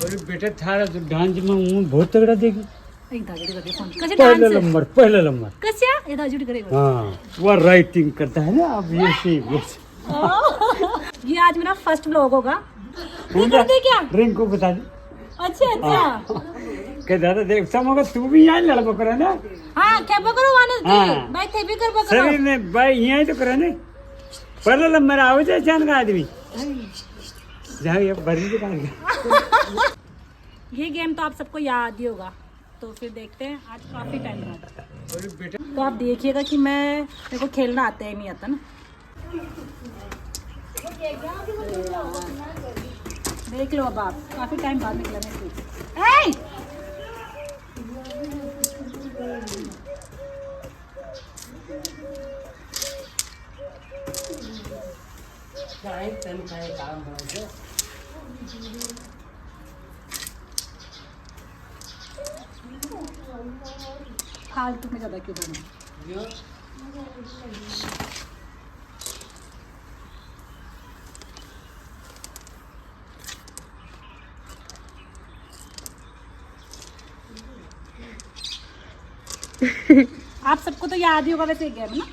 अरे बेटा थारा तो डांस में हूँ बहुत तगड़ा देगी पहला नंबर कशा हे दाजुडी करे हाँ वो राइटिंग करता है ना अब ये ये आज मेरा फर्स्ट व्लॉग होगा। ये करते क्या ड्रिंक को बता दे। अच्छा अच्छा के दादा देख समोगा तू भी यहाँ लड़को करे ना हाँ क्या पकड़ो वाने हाँ। भाई थे भी कर पकड़ो शरीर में भाई यहाँ ही तो करे ना पहला नंबर आओ जाए चांद का आदमी जाओ ये बड़ी दुकान का ये गेम तो आप सबको याद ही होगा। तो फिर देखते हैं आज काफी टाइम बाद। तो आप देखिएगा कि मेरे को खेलना आता है नहीं आता ना। देख लो अब आप काफी टाइम बाद निकला मेरे फालतू में ज्यादा क्यों बना। आप सबको तो याद ही होगा वैसे गेम ना।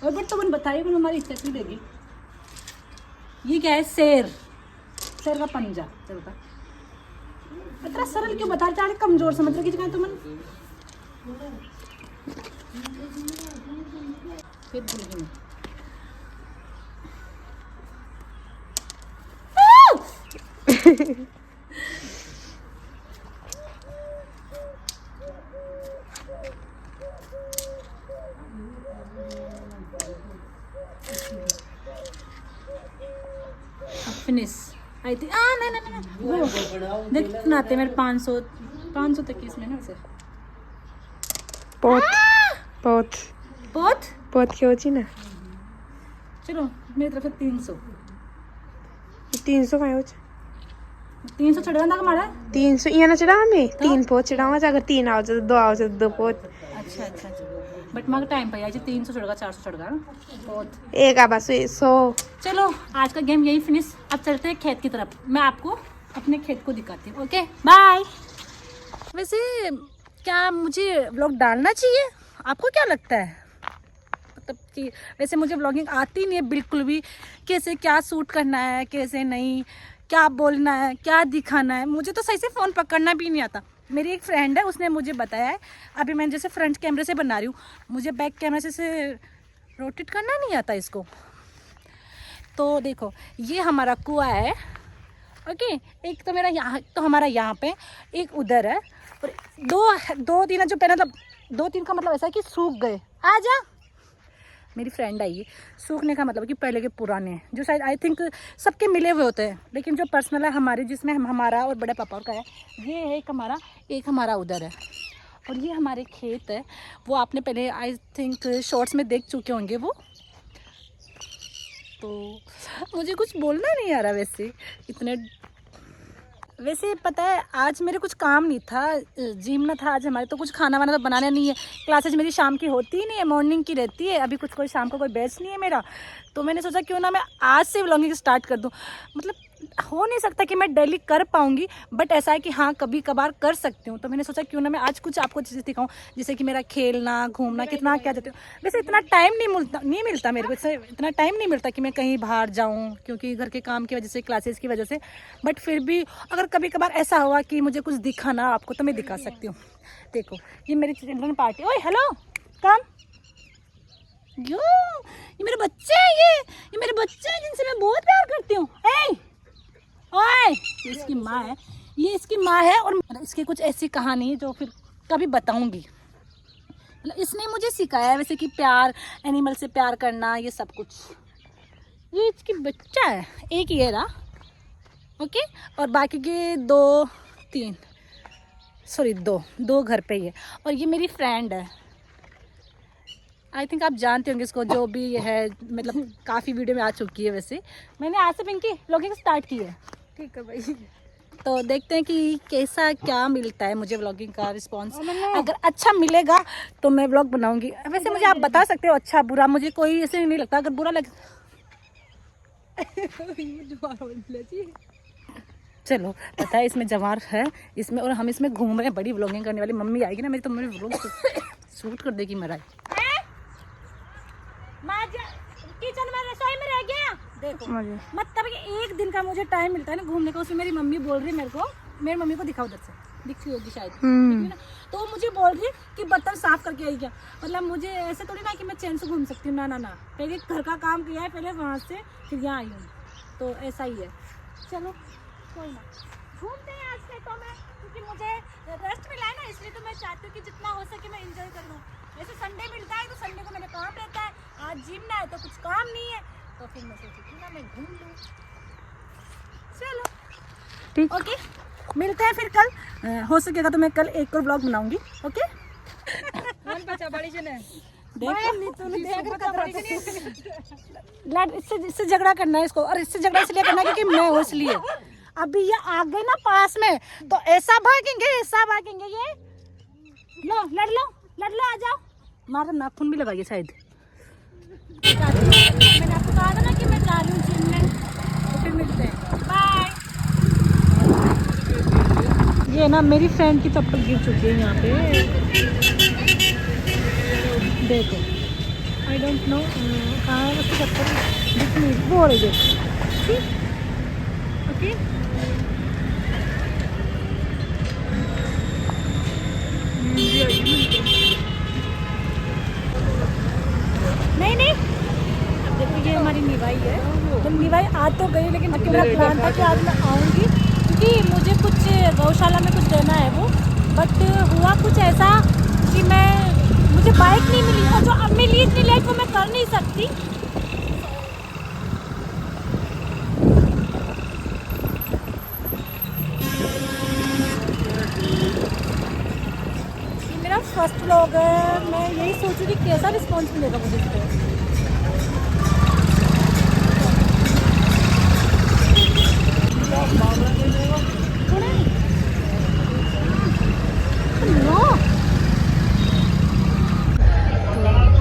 और बट तुम बताइए कौन हमारी इज्जत नहीं देगी। ये क्या है शेर का पंजा चलता इतना सरल क्यों बता रहे कमजोर समझ रहे कि तुम फिर भूल फिनिश आई थी नहीं वो देख कितना आते मेरे 500 तक की इसमें ना वैसे बहुत की होती ना। चलो मेरी तरफ से 300 का 300 चढ़ा था हमारा 300 यहाँ ना चढ़ा हमें 3 पोत चढ़ावा अगर 3 आओ तो 2 आओ तो 2 पोत। अच्छा बट मगर टाइम पे 300 चढ़ेगा 400 चढ़ेगा बहुत एक आ बस 100। चलो आज का गेम यही फिनिश। अब चलते हैं खेत की तरफ। मैं आपको अपने खेत को दिखाती हूँ। Okay bye. वैसे क्या मुझे व्लॉग डालना चाहिए आपको क्या लगता है। मतलब कि वैसे मुझे व्लॉगिंग आती नहीं है बिल्कुल भी। कैसे क्या शूट करना है कैसे नहीं क्या बोलना है क्या दिखाना है मुझे तो सही से फ़ोन पकड़ना भी नहीं आता। मेरी एक फ्रेंड है उसने मुझे बताया है। अभी मैं जैसे फ्रंट कैमरे से बना रही हूँ मुझे बैक कैमरे से रोटेट करना नहीं आता इसको। तो देखो ये हमारा कुआं है। ओके एक तो मेरा यहाँ तो हमारा यहाँ पे एक उधर है और दो तीन जो पहले मतलब 2-3 का मतलब ऐसा है कि सूख गए। आ जा मेरी फ्रेंड आई है। सूखने का मतलब कि पहले के पुराने हैं जो शायद आई थिंक सबके मिले हुए होते हैं लेकिन जो पर्सनल है हमारी जिसमें हमारा और बड़े पापा का है ये है एक हमारा उधर है। और ये हमारे खेत है वो आपने पहले आई थिंक शॉर्ट्स में देख चुके होंगे वो। तो मुझे कुछ बोलना नहीं आ रहा वैसे पता है आज मेरे कुछ काम नहीं था जिम ना था आज हमारे तो कुछ खाना वाना तो बनाना नहीं है। क्लासेज मेरी शाम की होती ही नहीं है मॉर्निंग की रहती है। अभी कुछ कोई शाम को कोई बैच नहीं है मेरा। तो मैंने सोचा क्यों ना मैं आज से व्लॉगिंग स्टार्ट कर दूं। मतलब हो नहीं सकता कि मैं डेली कर पाऊंगी बट ऐसा है कि हाँ कभी कभार कर सकती हूँ। तो मैंने सोचा क्यों ना मैं आज कुछ आपको चीज़ें दिखाऊँ जैसे कि मेरा खेलना घूमना कितना क्या देती हूँ। वैसे इतना टाइम नहीं मिलता मेरे को इतना टाइम नहीं मिलता कि मैं कहीं बाहर जाऊँ क्योंकि घर के काम की वजह से क्लासेस की वजह से। बट फिर भी अगर कभी कभार ऐसा हुआ कि मुझे कुछ दिखाना आपको तो मैं दिखा सकती हूँ। देखो ये मेरी चिल्ड्रन पार्टी। ओए हेलो कम ये मेरे बच्चे हैं ये मेरे बच्चे हैं जिनसे मैं बहुत प्यार करती हूँ। ओए इसकी माँ है ये इसकी माँ है और इसकी कुछ ऐसी कहानी है जो फिर कभी बताऊंगी। मतलब इसने मुझे सिखाया है वैसे कि प्यार एनिमल से प्यार करना ये सब कुछ। ये इसकी बच्चा है एक ये रहा ओके और बाकी के दो घर पे ही है। और ये मेरी फ्रेंड है आई थिंक आप जानते होंगे इसको जो भी है मतलब काफ़ी वीडियो में आ चुकी है। वैसे मैंने आज से पिंकी व्लॉगिंग स्टार्ट की है। ठीक है भाई तो देखते हैं कि कैसा क्या मिलता है मुझे व्लॉगिंग का रिस्पांस। अगर अच्छा मिलेगा तो मैं व्लॉग बनाऊंगी। वैसे मुझे आप बता सकते हो अच्छा बुरा मुझे कोई ऐसे नहीं लगता। अगर बुरा लगे चलो पता है इसमें जवार है इसमें, और हम इसमें घूम रहे हैं, बड़ी व्लॉगिंग करने वाली मम्मी आएगी ना मेरी, तो मेरी व्लॉग शूट कर देगी मेरा। किचन में रसोई में रह गया देखो, मतलब कि एक दिन का मुझे टाइम मिलता है ना घूमने का, उसमें मेरी मम्मी बोल रही है मेरे को, मेरी मम्मी को दिखाओ उधर से, दिखती होगी शायद, तो वो मुझे बोल रही है कि बर्तन साफ करके आई क्या, मतलब मुझे ऐसे थोड़ी ना कि मैं चैन से घूम सकती हूँ, ना, पहले घर का काम किया है, पहले वहाँ से फिर यहाँ आई हूँ, तो ऐसा ही है। चलो कोई ना, घूमते हैं आज खेतों में, क्योंकि मुझे रेस्ट मिला है ना, इसलिए तो मैं चाहती हूँ कि जितना हो सके मैं एंजॉय कर लूँ। जैसे संडे मिलता है तो संडे को मेरा काम रहता है, आज जिम ना है तो कुछ काम नहीं है, तो फिर मैं सोची कि ना मैं घूम लूँ। चलो ठीक, ओके मिलते हैं फिर कल, हो सकेगा तो मैं कल एक और ब्लॉग बनाऊंगी। ओके इससे झगड़ा करना है इसको, और इससे झगड़ा इसलिए करना है क्योंकि मैं हूँ इसलिए। अभी ये आ गए ना पास में तो ऐसा भागेंगे ये, लो लड़ लो आ जाओ, मारा नाखून भी लगाइए शायद। मैंने आपको कहा था ना कि मैं जा रही हूँ जिम में, तो फिर मिलते हैं, बाय। ये ना मेरी फ्रेंड की चप्पल गिर चुकी है यहाँ पे, देखो आई डोंट नो कहाँ है उसकी चप्पल, दिख नहीं वो हो रही है। ओके नहीं अब देखो ये हमारी निभाई है, तो निभाई आ तो गई, लेकिन मेरा प्लान था कि आज मैं आऊँगी क्योंकि मुझे कुछ गौशाला में कुछ देना है वो, बट हुआ कुछ ऐसा कि मुझे बाइक नहीं मिली, और जो अब मिली इतनी लेट वो मैं कर नहीं सकती। मेरा फर्स्ट व्लॉग है, मैं यही सोचूं कि कैसा रिस्पॉन्स मिलेगा मुझे इस पर।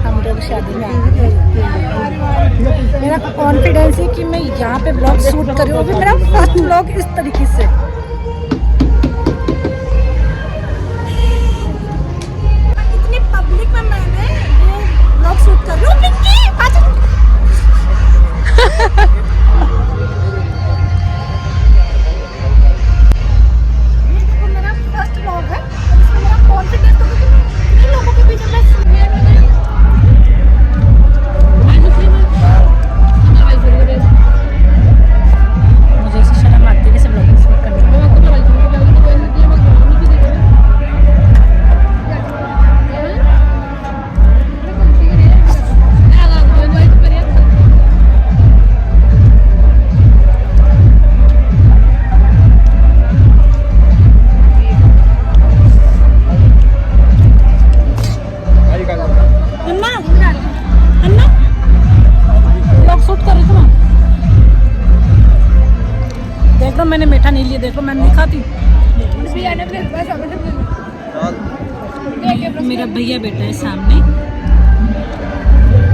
हम लोग शादी में आए हैं, मेरा कॉन्फिडेंस है कि मैं यहाँ पे ब्लॉग शूट कर रही हूँ, मेरा फर्स्ट ब्लॉग इस तरीके से। इतनी पब्लिक में मैंने ये ब्लॉग शूट कर रही हूँ। ये देखो मेरा फर्स्ट ब्लॉग है, इसमें मेरा कॉन्फिडेंस तो कितने लोगों के बीच में मुझे ऐसी शर्म आती है कि सब लोग शूट करने में। मैंने मीठा नहीं लिया, देखो मैं नहीं खाती। मेरा भैया बैठा है सामने,